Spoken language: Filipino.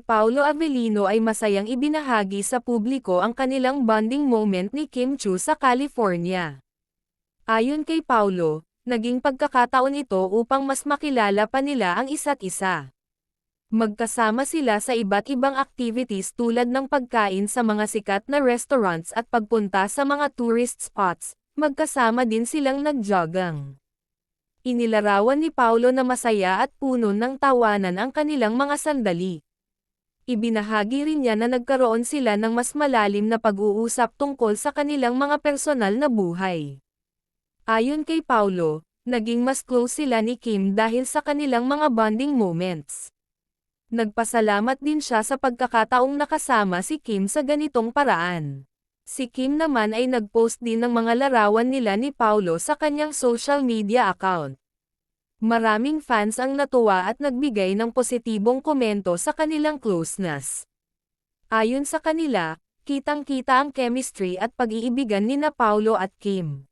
Paulo Avellino ay masayang ibinahagi sa publiko ang kanilang bonding moment ni Kim Chiu sa California. Ayon kay Paulo, naging pagkakataon ito upang mas makilala pa nila ang isa't isa. Magkasama sila sa iba't ibang activities tulad ng pagkain sa mga sikat na restaurants at pagpunta sa mga tourist spots, magkasama din silang nagjogging. Inilarawan ni Paulo na masaya at puno ng tawanan ang kanilang mga sandali. Ibinahagi rin niya na nagkaroon sila ng mas malalim na pag-uusap tungkol sa kanilang mga personal na buhay. Ayon kay Paulo, naging mas close sila ni Kim dahil sa kanilang mga bonding moments. Nagpasalamat din siya sa pagkakataong nakasama si Kim sa ganitong paraan. Si Kim naman ay nagpost din ng mga larawan nila ni Paulo sa kanyang social media account. Maraming fans ang natuwa at nagbigay ng positibong komento sa kanilang closeness. Ayon sa kanila, kitang-kita ang chemistry at pag-iibigan nina Paulo at Kim.